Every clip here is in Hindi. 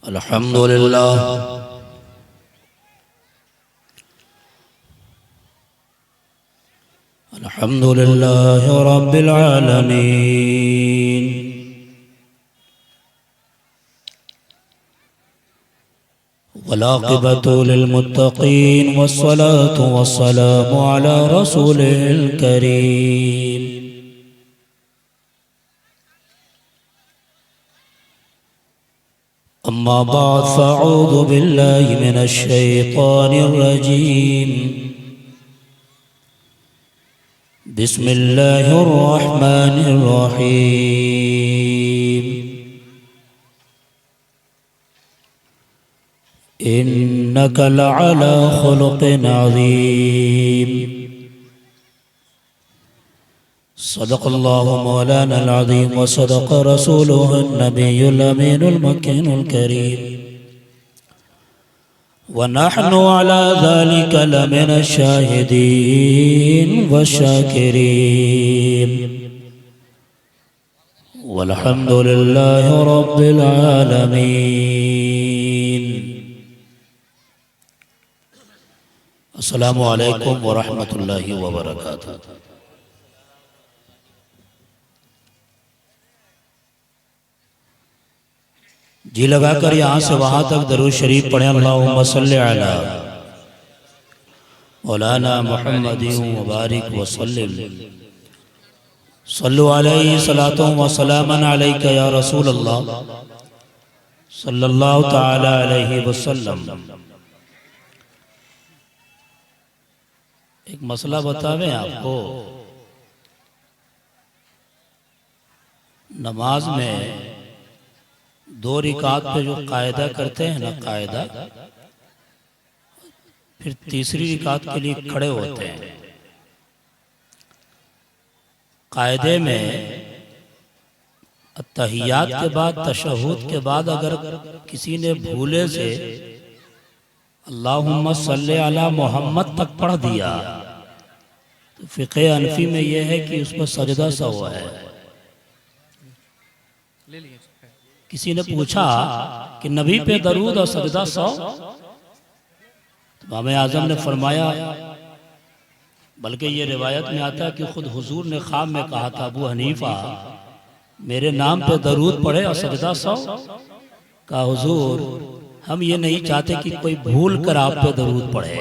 अल्हम्दुलिल्लाह अल्हम्दुलिल्लाह रब्बिल आलमीन वलाक़िबतु लिलमुत्तक़ीन वस्सलातु वस्सलामु अला रसूलिल करीम। अम्मा बाद फ़अऊज़ु बिल्लाहि मिनश शैतानिर रजीम। बिस्मिल्लाहिर रहमानिर रहीम। इन्नका लअला खुलुक़िन अज़ीम। सदक़ल्लाहु मौलानल अज़ीम व सदक़ रसूलुहुन नबियुल अमीनुल मकीनुल करीम व नहनु अला ज़ालिका लमिनश शाहिदीन व शाकिरीन वल्हम्दुलिल्लाहि रब्बिल आलमीन। अस्सलामु अलैकुम व रहमतुल्लाहि व बरकातुहू। जी लगाकर यहाँ से वहाँ तक दरूद शरीफ पढ़ें। अल्लाहुम्मा सल्लि अला मौलाना मुहम्मदिन व बारिक व सल्लिम। सल्लु अलैहि सलातो व सलामन अलैका या रसूल अल्लाह सल्लल्लाहु तआला अलैहि वसल्लम। एक मसला बतावें आपको। नमाज में दो रिकात पे जो कायदा करते हैं ना, कायदा, फिर तीसरी रिकात के लिए खड़े होते हैं। कायदे में अत्तहियात के बाद, तशहुद के बाद अगर किसी ने भूले से अल्लाहुम्मा सल्ले अला मोहम्मद तक पढ़ दिया तो फ़िक़े हनफी में यह है कि उसमें सजदा सा हुआ है। किसी ने पूछा कि नबी पे दरूद और सजदा 100, तो इमाम आज़म ने फरमाया, बल्कि ये रिवायत में आता है कि खुद हुजूर ने ख्वाब में कहा था, अबू हनीफा मेरे नाम पे दरूद पढ़े और सजदा 100। कहा हुजूर हम ये नहीं चाहते कि कोई भूल कर आप पे दरूद पढ़े।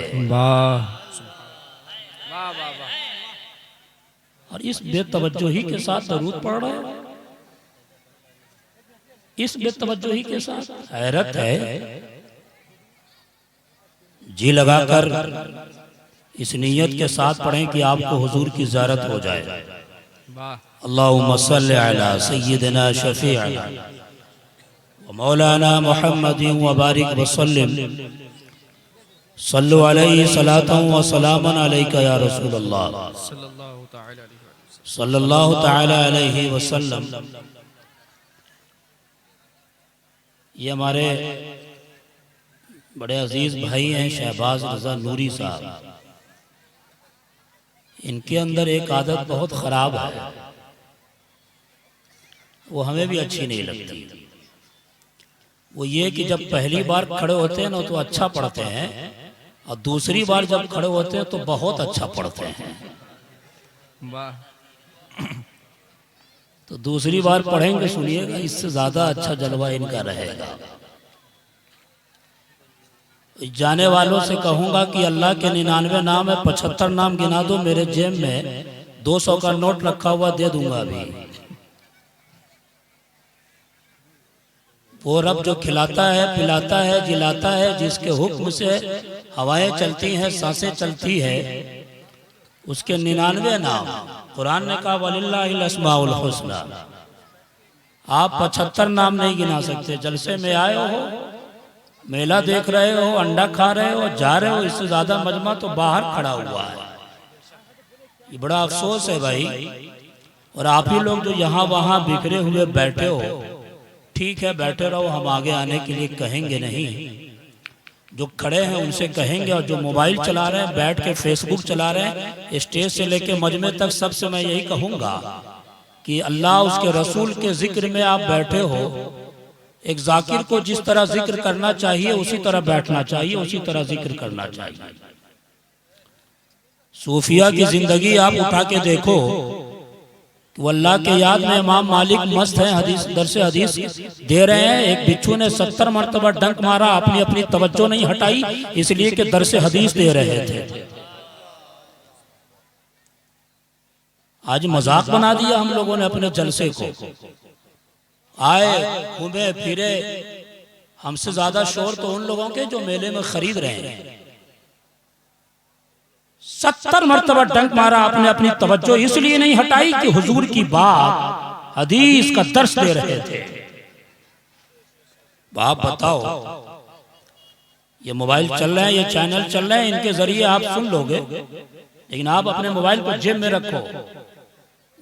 और इस बेतवज्जोही के साथ दरूद पढ़ रहे हैं, इस बेतवज्जोही के साथ। हैरत है। जी लगाकर इस नीयत के साथ पढ़ें कि आपको हुजूर की ज़ियारत हो जाए। अल्लाहुम्मा सल्लि अला सय्यिदिना शफ़ीअना व मौलाना मुहम्मदिन व बारिक व सल्लिम। सल्लु अलैहि सलातन व सलामन अलैका या रसूल अल्लाह सल्लल्लाहु तआला अलैहि वसल्लम। ये हमारे बड़े अजीज भाई हैं शहबाज रज़ा नूरी साहब। इनके अंदर एक आदत बहुत ख़राब है, वो हमें भी अच्छी नहीं लगती। वो ये कि जब पहली बार खड़े होते हैं ना तो अच्छा पढ़ते हैं, और दूसरी बार जब खड़े होते हैं तो बहुत अच्छा पढ़ते हैं। तो दूसरी बार पढ़ेंगे, सुनिएगा, इससे ज्यादा अच्छा जलवा इनका रहेगा। जाने वालों से कहूंगा कि अल्लाह के 99 नाम है, 75 नाम गिना दो, मेरे जेब में 200 का नोट रखा हुआ दे दूंगा अभी। वो रब जो खिलाता है, पिलाता है, जिलाता है, जिसके हुक्म से हवाएं चलती हैं, सांसें चलती है, उसके 99 नाम। कुरान ने कहा वलिल्लाहिल अस्माउल हुस्ना। आप 75 नाम नहीं गिना सकते। जलसे में आए हो, मेला देख रहे हो, अंडा खा रहे हो, जा रहे हो, इससे ज्यादा मजमा तो बाहर खड़ा हुआ है। ये बड़ा अफसोस है भाई। और आप ही लोग जो यहाँ वहाँ बिखरे हुए बैठे हो, ठीक है बैठे रहो, हम आगे आने के लिए कहेंगे नहीं। जो खड़े हैं उनसे कहेंगे, और जो मोबाइल चला रहे हैं, बैठ के फेसबुक चला रहे हैं, स्टेज से लेके मजमे तक सबसे मैं यही कहूँगा कि अल्लाह उसके रसूल के जिक्र में आप बैठे हो, एक जाकिर को जिस तरह जिक्र करना चाहिए उसी तरह बैठना चाहिए, उसी तरह जिक्र करना चाहिए। सूफिया की जिंदगी आप उठा के देखो, वो अल्लाह के याद में इमाम मालिक मस्त है, हदीस दरस हदीस दे रहे हैं। एक बिच्छू ने 70 मरतबा डंक मारा, अपनी अपनी तवज्जो नहीं हटाई, इसलिए कि दरस हदीस दे रहे थे। आज मजाक बना दिया हम लोगों ने अपने जलसे को। आए घूमे फिरे, हमसे ज्यादा शोर तो उन लोगों के जो मेले में खरीद रहे हैं। 70 मरतबा डंक मारा, आपने अपनी तवज्जो इसलिए नहीं हटाई कि हुजूर की बात हदीस का दर्स दे रहे थे। आप बताओ, ये मोबाइल चल रहे हैं, ये चैनल चल रहे हैं, इनके जरिए आप सुन लोगे, लेकिन आप अपने मोबाइल को जेब में रखो,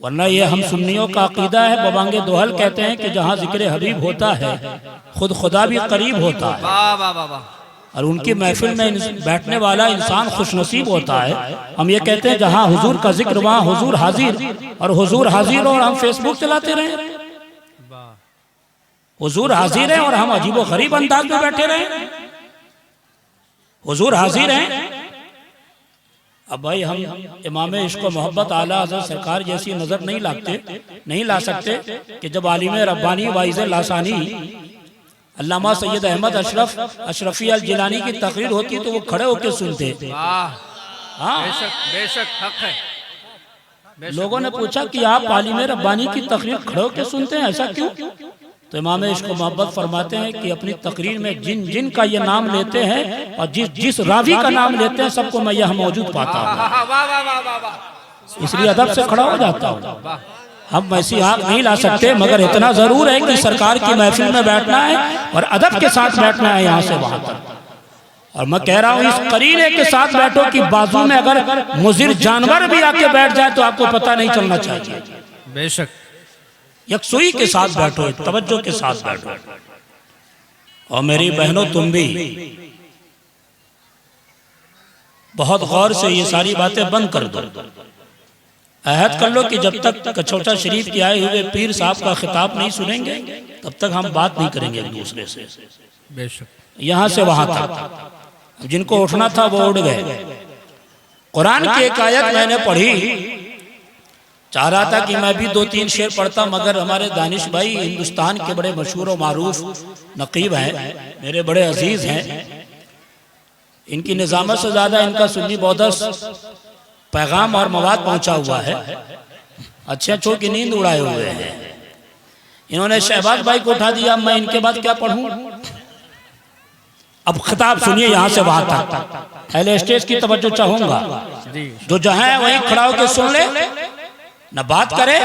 वरना ये हम सुन्नियों का अकीदा है। बबांगे दोहल कहते हैं कि जहां जिक्र हबीब होता है खुद खुदा भी करीब होता है। वाह वाह वाह वाह। और उनकी महफिल में बैठने वाला इंसान खुशनसीब होता है। हम ये कहते हैं जहां हुजूर का जिक्र वहां हुजूर हाजिर, और हुजूर हाजिर और हम फेसबुक चलाते रहे। हुजूर हाजिर है और हम अजीबो गरीब अंदाज में बैठे रहे। हुजूर हाजिर हैं। अब भाई हम इमाम इश्क मोहब्बत आला हज़रत सरकार जैसी नजर नहीं ला सकते कि जब आलिम रब्बानी वाइज़ लासानी अल्लामा सैयद अहमद अशरफी अल जिलानी की तकरीर होती तो वो खड़े होकर सुनते। हाँ, बेशक हक है। लोगों ने पूछा कि आप आलिम रब्बानी की तकरीर खड़े होकर सुनते हैं, ऐसा क्यों? तो इमाम इश्क मोहब्बत फरमाते हैं कि अपनी तकरीर में जिन जिन का ये नाम लेते हैं और जिस रावी का नाम लेते हैं सबको मैं यह मौजूद पाता हूँ, इसलिए अदब से खड़ा हो जाता हूँ। हम वैसी आग नहीं ला सकते, मगर इतना जरूर है कि सरकार की महफिल में बैठना है और अदब के साथ बैठना है यहाँ से वहां तक। और मैं कह रहा हूँ इस करीने के साथ बैठो कि बाजू में अगर मुजिर जानवर भी आके बैठ जाए तो आपको पता नहीं चलना चाहिए। बेशक यकसुई के साथ बैठो, तवज्जो के साथ बैठो। और मेरी बहनों, तुम भी बहुत गौर से ये सारी बातें बंद कर दो। अहद कर लो कि जब तक कचौटा शरीफ के आए हुए पीर साहब का खिताब नहीं सुनेंगे तब तक हम बात नहीं करेंगे एक दूसरे से। बेशक यहां से वहां तक जिनको उठना था वो उठ गए। कुरान की एक आयत मैंने पढ़ी, चाह रहा था कि मैं भी 2-3 शेर पढ़ता, मगर हमारे दानिश भाई हिंदुस्तान के बड़े मशहूर और मारूफ नकीब हैं, मेरे बड़े अजीज हैं। इनकी निजामत से ज्यादा इनका सुन्नी बौद्धस पैगाम और मवाद पहुंचा हुआ है। अच्छे अच्छों की नींद उड़ाए हुए हैं। इन्होंने शहबाज भाई को उठा दिया, मैं इनके बाद क्या पढ़ूं? अब खिताब सुनिए यहाँ से वहां तक। पहले स्टेज की तवज्जो चाहूंगा, जो जहां है वहीं खड़ा होकर सुन ले, न बात करे।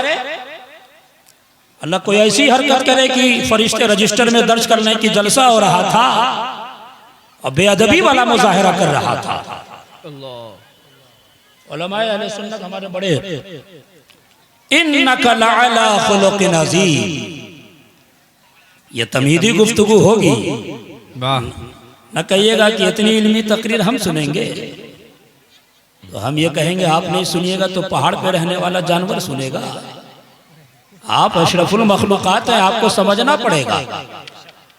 अल्लाह कोई ऐसी हरकत करे कि फरिश्ते रजिस्टर में दर्ज करने की जलसा हो रहा था और बेअदबी वाला मुजाहिरा कर रहा था। उलमाए अहले सुन्नत हमारे बड़े, इन्नका लअला खुलुकिन अज़ीम, ये तमीदी गुफ्तगू होगी। न कहिएगा कि इतनी इल्मी तकरीर हम सुनेंगे, तो हम ये कहेंगे आप नहीं सुनिएगा तो पहाड़ पे रहने वाला जानवर सुनेगा। आप अशरफुल मखलूकात हैं, आपको समझना पड़ेगा,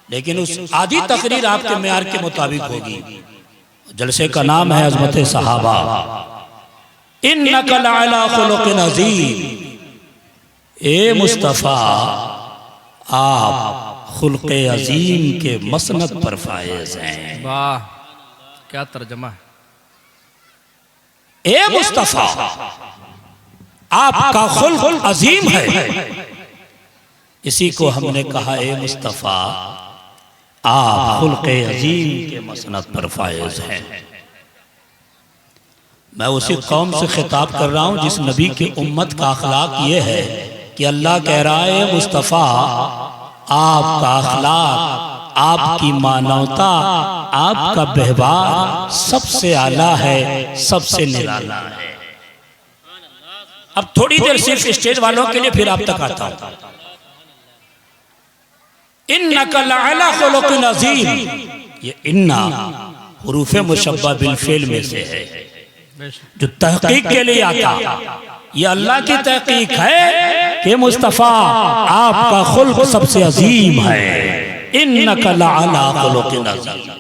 लेकिन उस आधी तकरीर आपके मेयार के मुताबिक होगी। जलसे का नाम है अज़मत सहाबा। इन्नका लअला खुलुकिन अज़ीम, ए मुस्तफ़ा आप खुल्क़े अज़ीम के मसनद पर फायज हैं। वाह, क्या तर्जमा है। ए मुस्तफा आपका खुल्क अजीम है, इसी को हमने कहा ए मुस्तफा आप खुल्क अजीम के मसनद पर फायज हैं। मैं उसी कौम से खिताब कर रहा हूं जिस नबी की उम्मत का अखलाक ये है कि अल्लाह कह रहा है मुस्तफा आपका अखलाक, आपकी मानवता, आपका व्यवहार सबसे आला है, सबसे निराला है। अब थोड़ी देर सिर्फ स्टेज वालों के लिए, फिर आप तक आता हूं। इन्नका लअला खुलुकिन अज़ीम, ये इन्ना हुरूफ़े मुशब्बा बिल फ़िल में से है, जो तहकीक के लिए आता। ये अल्लाह की तहकीक है कि मुस्तफ़ा आपका खुल्क सबसे अजीम है। इन्नका लअला खुलुकिन अज़ीम।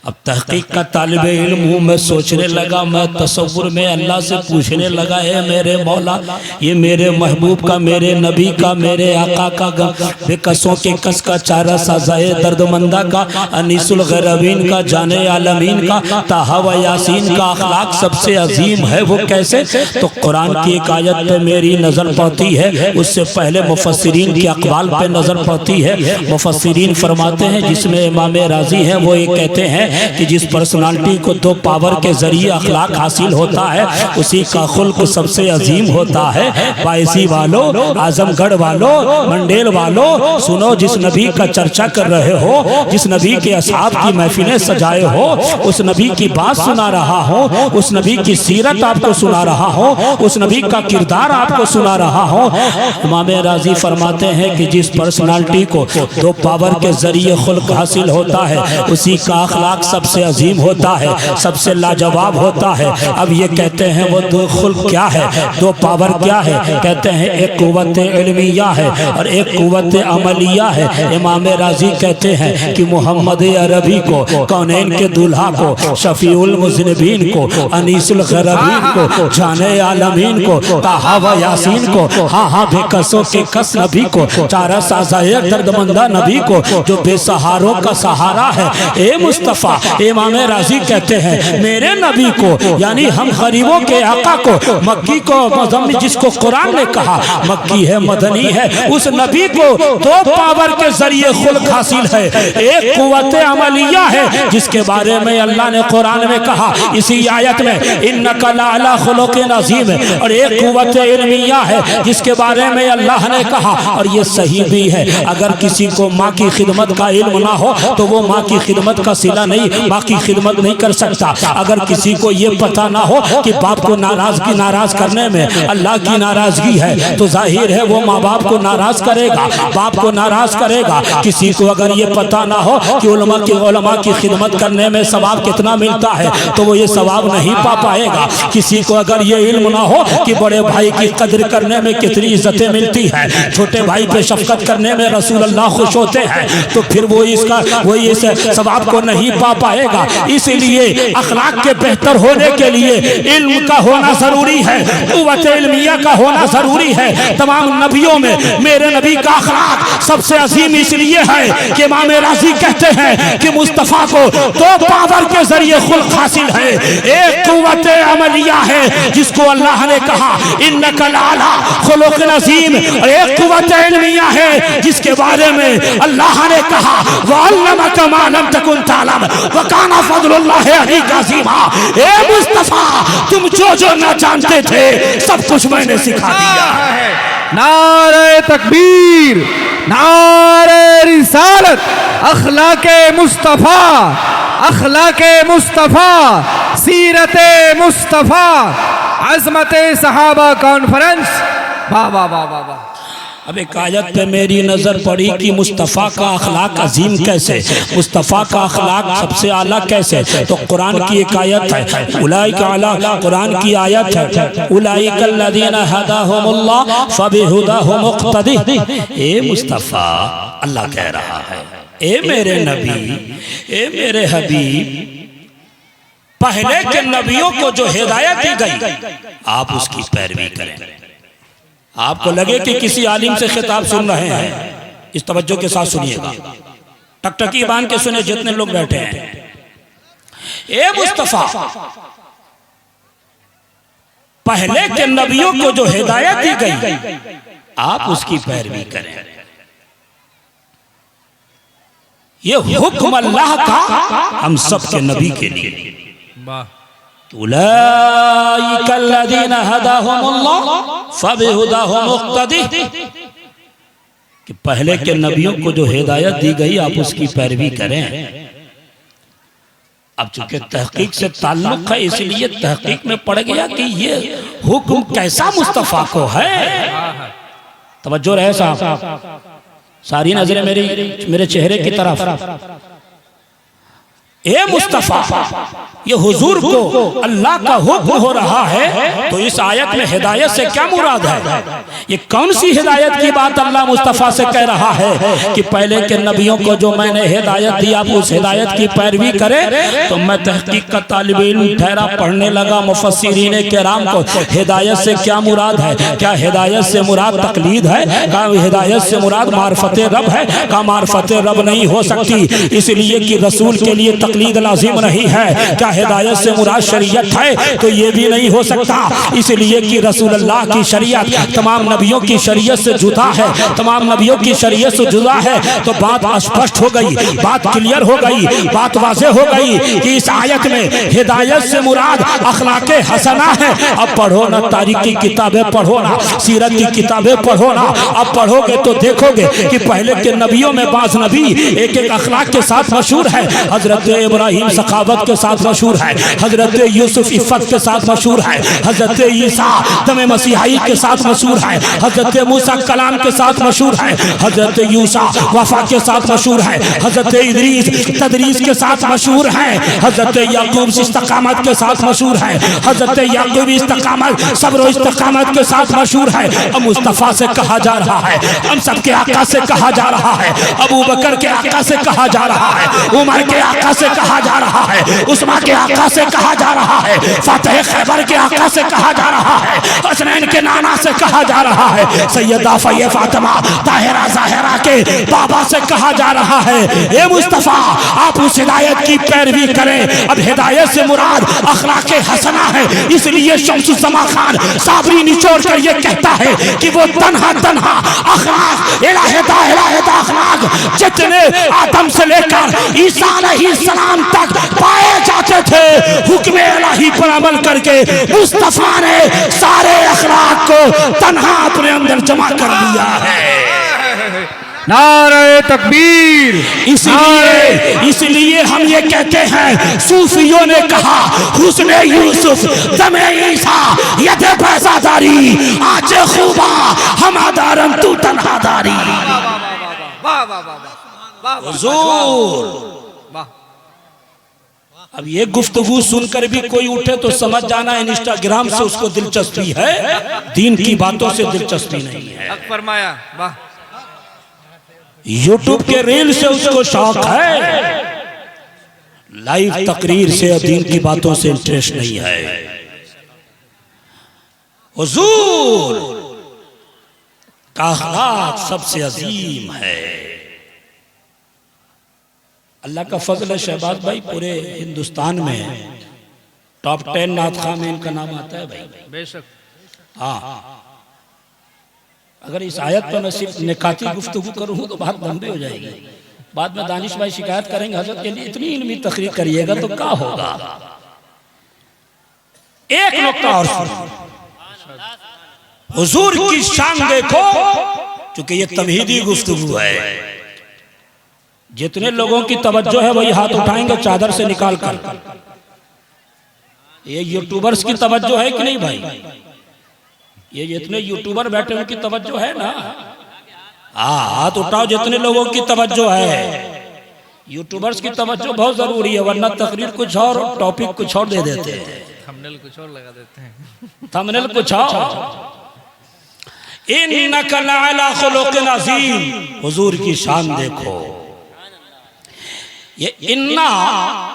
अब तहकीक का तालिब इल्म हूँ, मैं सोचने लगा, मैं तसव्वुर में अल्लाह से पूछने लगा, है मेरे मौला, ये मेरे महबूब का, मेरे नबी का, मेरे आका का, बेकसों के कस का, चारा साज़ाए दर्दमंदा का, अनीसुल गैरबीन का, जाने आलमीन का, ताहा व यासीन का अखलाक सबसे अजीम है, वो कैसे? तो कुरान की एक आयत पे मेरी नज़र पड़ती है, उससे पहले मुफस्सिरीन के अक़वाल पे नज़र पड़ती है। मुफस्सिरीन फरमाते हैं, जिसमें इमाम राज़ी हैं, वो ये कहते हैं कि जिस पर्सनालिटी को 2 पावर के जरिए अखलाक हासिल होता है, उसी का खुल्क सबसे अजीम होता है। बायसी वालों, आजमगढ़ वालों, मंडेल वालों, सुनो, जिस नबी का चर्चा कर रहे हो, जिस नबी के असहाब की महफिलें सजाए हो, उस नबी की बात सुना रहा हो, उस नबी की सीरत आपको सुना रहा हो, उस नबी का किरदार आपको सुना रहा हो। इमाम राज़ी फरमाते हैं कि जिस पर्सनालिटी को 2 पावर के जरिए खुल्क हासिल होता है, उसी का अखलाक सबसे अजीम होता है, सबसे लाजवाब होता है। अब ये कहते हैं वो 2 खुल्क क्या है, 2 पावर क्या है? कहते हैं एक कुव्वत इल्मिया है और एक कुव्वत अमलिया है। इमाम राज़ी कहते हैं कि मोहम्मद अरबी को, कौनैन के दूल्हा को, शफीउल मुज़निबीन को, अनीसुल गैरबीन को, जाने आलमीन को, ताहा व यासीन को, हाँ बेकसों के कस नबी को, चारा साज़ाए दर्दमंदा नबी को, जो बेसहारों का सहारा है, ए मुस्तफ़ा। इमाम राज़ी कहते हैं मेरे नबी को, यानी हम गरीबों के आका को, मक्की को, मुज़म्मिल जिसको कुरान ने कहा मक्की है, मदनी है, उस नबी को 2 पावर के जरिए खुल्क हासिल है। एक कुव्वत अमलिया है, जिसके बारे में अल्लाह ने कुरान में कहा इसी आयत में, इन्नका लअला खुलुकिन अज़ीम, और एक कुव्वत इल्मिया है, जिसके बारे में अल्लाह ने कहा, और ये सही भी है, अगर किसी को माँ की खिदमत का इल्म ना हो तो वो माँ की खिदमत का सिला नहीं, माँ की खिदमत नहीं कर सकता। अगर किसी को ये पता ना हो कि बाप को नाराज करने में अल्लाह की नाराजगी है, तो जाहिर है वो माँ बाप को नाराज करेगा, बाप को नाराज करेगा। किसी को अगर ये पता ना हो कि उलमा की खिदमत करने में सवाब कितना मिलता है, तो वो ये सवाब नहीं पा पाएगा। किसी को अगर ये इल्म ना हो कि बड़े भाई की कद्र करने में कितनी इज्जतें मिलती है, छोटे भाई पे शफकत करने में रसूल अल्लाह खुश होते हैं, तो फिर वो इस सवाब को नहीं पा पाएगा। इसलिए अखलाक के बेहतर होने के लिए इल्म का होना जरूरी है, कुव्वत इल्मिया का होना जरूरी है। तमाम नबियों में मेरे नबी का अखलाक सबसे अजीम इसलिए है कि इमाम राज़ी कहते हैं कि मुस्तफ़ा को 2 पावर के जरिए खुल्क हासिल है। एक कुव्वत अमलिया है, जिसको अल्लाह ने कहा इन्नका लअला खुलुकिन अज़ीम, और एक कुव्वत इल्मिया है, जिसके बारे में अल्लाह ने कहा वअल्लमका मा लम तकुन तालम व काना फज़लुल्लाहि अलैका अज़ीमा। ए मुस्तफ़ा, तुम जो ना जानते थे सब कुछ मैंने सिखा दिया है। नारे तकबीर, नारे रिसालत, अखलाके मुस्तफ़ा, अखलाके मुस्तफ़ा, सीरते मुस्तफ़ा, अज़मते सहाबा कॉन्फ्रेंस। वाह वाह वाह वाह वाह। अब एक आयत पे मेरी नज़र पड़ी कि मुस्तफ़ा का अखलाक अजीम कैसे, मुस्तफ़ा का अखलाक सबसे आला कैसे? तो कुरान की एक आयत है, उलाइका अला, कुरान की आयत है, उलाइका लज़ीना हदाहुमुल्लाह फबिहुदाहु मुक़्तदी। ए मुस्तफ़ा, अल्लाह कह रहा है, ए मेरे नबी, ए मेरे हबीब, पहले के नबियों को जो हिदायत दी गई आप उसकी पैरवी करें। आपको लगे कि किसी आलिम से खिताब सुन रहे हैं, इस तवज्जो के साथ सुनिएगा, टकटकी बांध के सुने जितने लोग बैठे हैं। ए मुस्तफ़ा, पहले के नबियों को जो हिदायत दी गई आप उसकी पैरवी करें। ये हुक्म अल्लाह का हम सब के नबी के लिए। उलाइका लज़ीना हदाहुमुल्लाह फबिहुदाहु मुक़्तदी, कि पहले के नबियों को जो हिदायत दी गई आप उसकी पैरवी करें। अब चूंकि तहकीक से ताल्लुक है, इसलिए तहकीक में पड़ गया कि ये हुक्म कैसा मुस्तफ़ा को है। तवज्जो रहे साहब, सारी नजरें मेरे चेहरे की तरफ। ए मुस्तफा, ये हुजूर को अल्लाह का हुक्म हो रहा है, तो इस आयत में हिदायत से क्या मुराद है? ये कौन सी हिदायत की बात अल्लाह मुस्तफा से कह रहा है कि पहले के नबियों को जो मैंने हिदायत दी आप उस हिदायत की पैरवी करें? तो मैं तहकीक का तालिब इल्म ठहरा, पढ़ने लगा मुफस्सिरीन किराम को हिदायत से क्या मुराद है। क्या हिदायत से मुराद तकलीद है? क्या हिदायत से मुराद मार्फत रब है? क्या मार्फत रब नहीं हो सकती इसलिए कि रसूल के लिए तकलीद लाजिम नहीं है? क्या हिदायत से मुराद शरीयत है? तो ये भी नहीं हो सकता इसलिए कि रसूल अल्लाह की शरीयत तमाम नबियों की शरीयत से जुदा है, तमाम नबियों की शरीयत से जुदा है। तो बात स्पष्ट हो गई, बात क्लियर हो गई, बात वाज़ेह हो गई कि इस आयत में हिदायत से मुराद अखलाके हसना है। अब पढ़ो ना, तारीख की किताबें पढ़ो ना, सीरत की किताबें पढ़ो ना। अब पढ़ोगे तो देखोगे कि पहले के नबियों में बाज़ नबी एक एक अखलाक के साथ मशहूर है। हजरत इब्राहिम सखावत के साथ मशहूर है, हजरत यूसुफ इफ़्फ़त के साथ मशहूर है, हजरत ईसा दम मसीहाई के साथ मशहूर है, हजरत मूसा कलाम के साथ मशहूर है, हजरत यूसा वफा के साथ मशहूर है, हजरत इदरीस तदरीस के साथ मशहूर है, हजरत याकूब इस्तिकामत के साथ मशहूर है, हजरत याकूब इस्तिकामत सब्र इस्तिकामत के साथ मशहूर है। अब मुस्तफ़ा से कहा जा रहा है, हम सबके आका से कहा जा रहा है, अबू बकर के आका से कहा जा रहा है, उमर के आका से कहा जा रहा है, उस्मान के आका से कहा जा रहा है, फातिह खैबर के आका से कहा जा रहा है, हसनैन के नाना से कहा जा रहा है, सैयदा फ़ैय्यद फातिमा ताहिरा ज़ाहिरा के बाबा से कहा जा रहा है। ए मुस्तफ़ा, आप उस हिदायत की पैरवी करें। अब हिदायत से मुराद अखलाके हसना है, इसलिए शम्सुज़्ज़मा खान साबरी निचोड़ कर ये कहता है कि वो तन्हा तन्हा अखलाक इलाहिदा अखलाक जितने आदम से लेकर ईसा अलैहिस्सलाम तक पाए जाते थे, हुक्म इलाही पर अमल करके मुस्तफ़ा ने सारे अखलाक को तन्हा अपने अंदर जमा कर लिया है। नारे तकबीर। इसलिए हम ये कहते हैं, सूफियों ने कहा हुस्ने यूसुफ दमे ईसा यदे पैसादारी आज खूबा हमादारम तू तन्हादारी। हुजूर, अब ये गुफ्तगू सुनकर भी कोई उठे तो समझ जाना इंस्टाग्राम से उसको दिलचस्पी है, दीन की बातों से दिलचस्पी नहीं है। फरमाया वाह। यूट्यूब के रील से उसको शौक है, लाइव तकरीर से दीन की बातों से इंटरेस्ट नहीं है। हुजूर का अखलाक सबसे अजीम है। अल्लाह का फजल है शहबाज भाई, पूरे हिंदुस्तान में टॉप 10 नात खां में इनका नाम आता है भाई। बेशक। हाँ, अगर इस आयत पर मैं सिर्फ निकाती गुफ्तगू करूँ तो बात लंबी हो जाएगी। बाद में दानिश भाई शिकायत करेंगे, हजरत के लिए इतनी इल्मी तकरीर करिएगा तो क्या होगा। एक नुक्ता और हुजूर की शान देखो, क्योंकि ये तमहीदी गुफ्तगू है। जितने लोगों की तवज्जो है वही हाथ उठाएंगे चादर से निकाल कर। ये यूट्यूबर्स की तवज्जो है कि नहीं भाई? ये जितने यूट्यूबर बैठे उनकी तवज्जो है ना? हाँ, हाथ उठाओ जितने लोगों की तवज्जो है। यूट्यूबर्स की तवज्जो बहुत जरूरी है, वरना तकरीर कुछ और टॉपिक कुछ और दे देते हैं, थंबनेल कुछ और लगा देते हैं, थंबनेल कुछ और। इन्नका लअला खुलुक़िन अज़ीम, हुजूर की शान देखो। ये इन्ना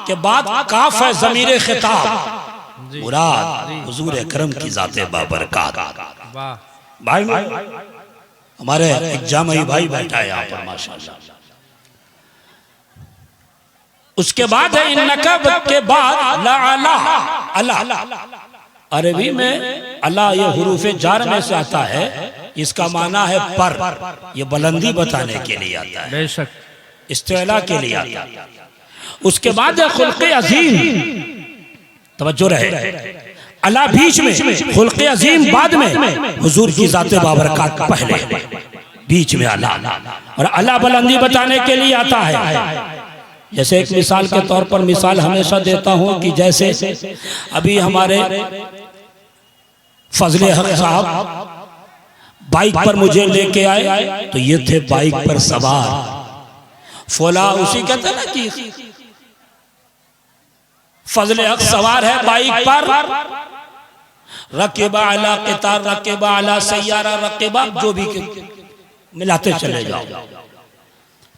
के बाद काफ है ज़मीर खिताब, मुराद हुजूर अकरम की ज़ाते बाबरकात। भाई हमारे एक जामई भाई बैठा है यहाँ पर माशाअल्लाह। उसके बाद है इन्नका के बाद लअला, अल्लाह अरबी में अल्लाह ये हुरूफे जार में से आता है, इसका माना है पर, ये बुलंदी बताने के लिए आता है, बेशक इस्तिला के लिए आता है। उसके बाद है खुल्क़े अज़ीम, तवज्जो रहे, अल्लाह बीच में, खुल्क़े अज़ीम बाद में, हुजूर की ज़ाते बाबरकात पहले, बीच में अल्लाह, और अल्लाह बुलंदी बताने के लिए आता है। जैसे एक मिसाल के तौर पर मिसाल हमेशा देता हूं कि जैसे अभी हमारे फजले हक साहब बाइक पर मुझे लेके आए, तो ये थे बाइक पर सवार, फोला उसी कहते हैं ना कि फजले हक सवार है बाइक पर, रकेबा अला क़ितार, रकेबा अला सैयारा, रकेबा जो भी मिलाते चले जाओ।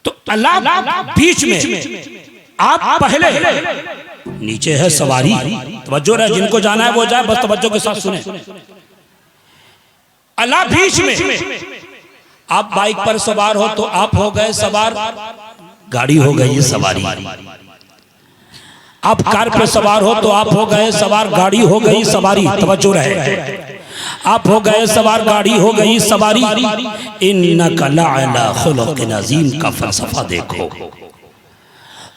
तो अल्लाह बीच में, आप पहले, नीचे है सवारी। तवज्जो रहे, जिनको जाना है वो जाए, बस तवज्जो के साथ सुने। अल्लाह बीच में, आप बाइक पर सवार हो तो आप हो गए सवार, गाड़ी हो गई सवारी। आप कार पे सवार हो तो आप हो गए सवार, गाड़ी हो गई सवारी। तवज्जो रहे, आप हो गए सवार, गाड़ी हो गई सवारी। इन्नका लअला खुलुक़िन अज़ीम का फलसफा देखो।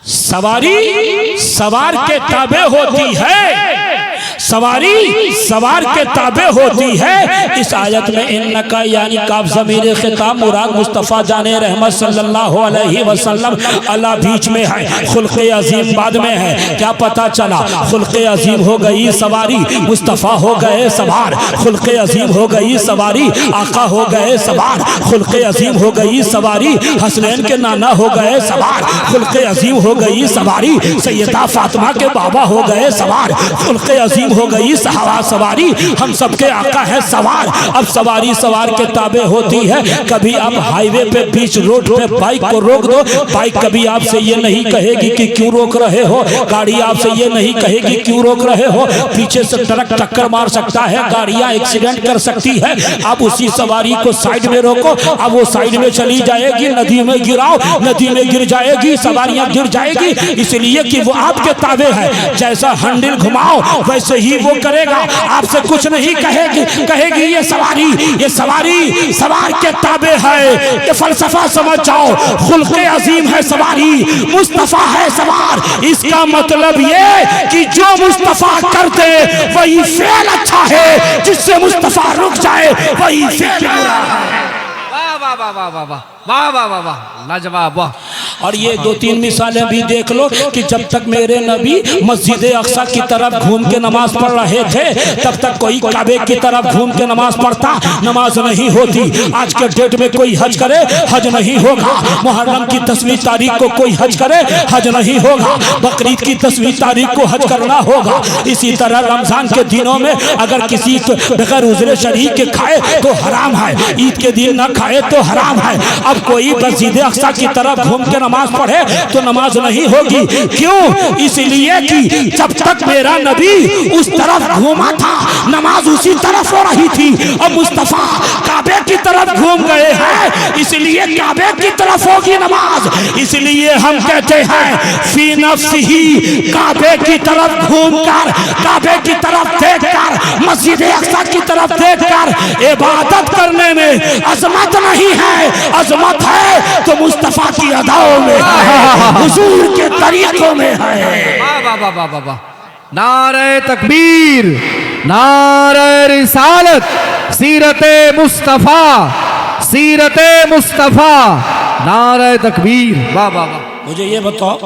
सवारी सवार के ताबे होती है, सवारी सवार के ताबे होती है। इस आयत में इन्नका यानी काफ ज़मीर खिताब मुराद मुस्तफ़ा जाने रहमत सल्लल्लाहु अलैहि वसल्लम। अल्लाह बीच में है, खुल्क़े अज़ीम बाद में है। क्या पता चला, खुल्क़े अज़ीम हो गई सवारी, मुस्तफ़ा हो गए सवार। खुल्क़े अज़ीम हो गई सवारी, आका हो गए सवार। खुल्क़े अज़ीम हो गई सवारी, हसनैन के नाना हो गए सवार। खुल्क़े अज़ीम हो गई सवारी, सैयदा फातिमा के बाबा हो गए सवार। खुल्क़े अज़ीम हो गई सहारा सवारी, हम सबके आका है सवार। अब सवारी सवार के ताबे होती है। कभी आप हाईवे पे बीच रोड पे बाइक को रोक दो, बाइक कभी आपसे ये नहीं कहेगी कि क्यों रोक रहे हो, गाड़ी आपसे ये नहीं कहेगी क्यों रोक रहे हो। पीछे से ट्रक टक्कर मार सकता है, गाड़ियां एक्सीडेंट कर सकती है। आप उसी सवारी को साइड में रोको, अब वो साइड में चली जाएगी। नदी में गिराओ, नदी में गिर जाएगी, सवारियां गिर जाएगी, इसलिए कि वो आपके ताबे है। जैसा हैंडल घुमाओ वैसे ही वो करेगा, आपसे कुछ नहीं कहेगी, कहेगी ये सवारी सवार के ताबे है। ये फलसफा समझ जाओ, खुल्क़े अज़ीम है सवारी, मुस्तफ़ा है सवार। इसका मतलब ये कि जो मुस्तफ़ा कर दे वही फेल अच्छा है, जिससे मुस्तफ़ा रुक जाए वही फेल बुरा है। वाह वाह वाह वाह वाह वाह वाह वाह वाह, लाजवाब, वाह। और ये दो तीन मिसालें भी देख लो कि जब तक मेरे नबी मस्जिद अक्सा की तरफ घूम के नमाज पढ़ रहे थे, तब तक कोई काबे की तरफ घूम के नमाज पढ़ता, नमाज नहीं होती। आज के डेट में कोई हज करे, हज नहीं होगा। मुहर्रम की 10वीं तारीख को कोई हज करे, हज नहीं होगा। बकरीद की 10वीं तारीख को हज करना होगा। इसी तरह रमजान के दिनों में अगर किसी बगैर उज़्र शरई के खाए तो हराम है, ईद के दिन न खाए तो हराम है। अब कोई मस्जिद अक्सा की तरफ घूम के नमाज पढ़े तो नमाज नहीं होगी। क्यों? इसलिए कि जब तक मेरा नबी उस तरफ घूमा था नमाज उसी तरफ हो रही थी। अब मुस्तफा काबे की तरफ घूम गए हैं, इसलिए काबे की तरफ होगी नमाज। इसलिए हम कहते हैं फी नफ्सिही, काबे की तरफ घूमकर, काबे की तरफ देखकर, मस्जिद अक्सा की तरफ देखकर इबादत करने में अजमत नहीं है, अजमत है तो मुस्तफा की अदाओं में है, हुजूर के तरीकों में है। वाह वाह वाह वाह वाह वाह, नारे तकबीर, नारे रिसालत, सीरते मुस्तफा, सीरते मुस्तफा, नारे तकबीर, वाह वाह वाह। मुझे ये बताओ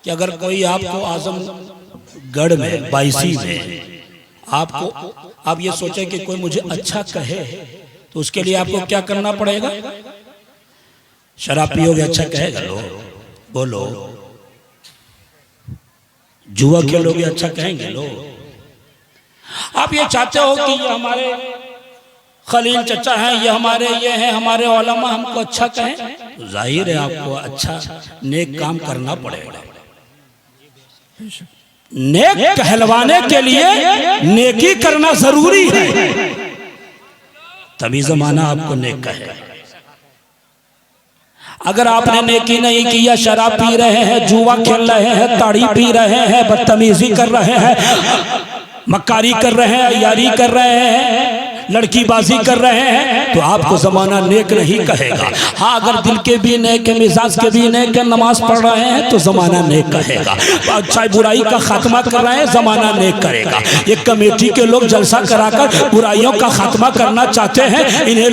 कि अगर कोई आपको आजमगढ़ में 22 में आपको, आप ये सोचे कि कोई मुझे अच्छा कहे, तो उसके लिए आपको क्या करना पड़ेगा? शराब पियोगे अच्छा कहेगा लोग, बोलो। जुआ खेलोगे अच्छा कहेंगे लोग। आप ये चाहते हो कि ये हमारे खलील चचा हैं, ये हमारे ये हैं, हमारे उलमा हमको अच्छा कहें, तो जाहिर है आपको अच्छा नेक काम करना पड़ेगा। नेक कहलवाने के लिए नेकी करना जरूरी है, तभी जमाना आपको नेक कहेगा। अगर आपने नेकी नहीं किया, शराब पी रहे हैं, जुआ खेल रहे हैं, ताड़ी पी रहे हैं, बदतमीजी कर रहे हैं, मक्कारी कर रहे हैं, यारी कर रहे हैं, लड़कीबाजी कर रहे हैं, तो आपको जमाना नेक नहीं कहेगा। हाँ, अगर दिल के भी नेक, मिजाज के भी नेक, नमाज पढ़ रहे हैं तो जमाना नेक कहेगा। अच्छा बुराई का खात्मा कर रहे हैं, जमाना नेक करेगा। ये कमेटी के लोग जलसा कराकर बुराइयों का खात्मा करना चाहते हैं, इन्हें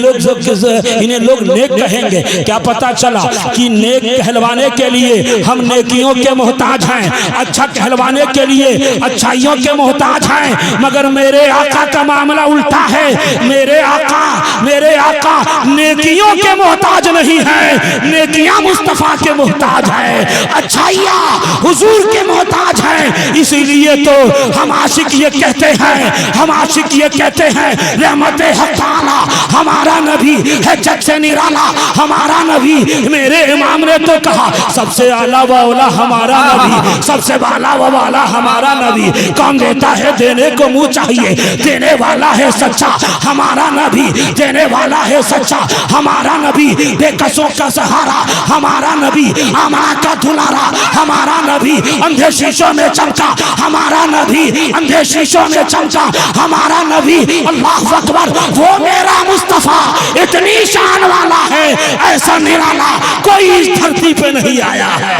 लोग नेक कहेंगे। क्या पता चला कि नेक कहलवाने के लिए हम नेकियों के मोहताज हैं, अच्छा कहलवाने के लिए अच्छाइयों के मोहताज हैं। मगर मेरे आका का मामला उल्टा है, मेरे आका नेकियों के मोहताज नहीं है, नेकियां मुस्तफा के मोहताज है, अच्छाइयां हुजूर के मोहताज है। इसीलिए तो हम आशिक ये कहते हैं रहमत हक ताला हमारा नबी है, जग से निराला हमारा नबी। मेरे इमाम ने तो कहा सबसे आला व औला हमारा नबी, सबसे वाला व वाला हमारा नबी। कौन देता है देने को मुंह चाहिए, देने वाला है सच्चा हमारा नबी, देने वाला है सच्चा हमारा नबी। बेकसों का सहारा हमारा नबी, आमना का दुलारा हमारा नबी। अंधे शीशों में चमका हमारा नबी, अंधे शीशों में चमका हमारा नबी। अल्लाह अकबर, वो मेरा मुस्तफा इतनी शान वाला है, ऐसा निराला कोई इस धरती पे नहीं आया है।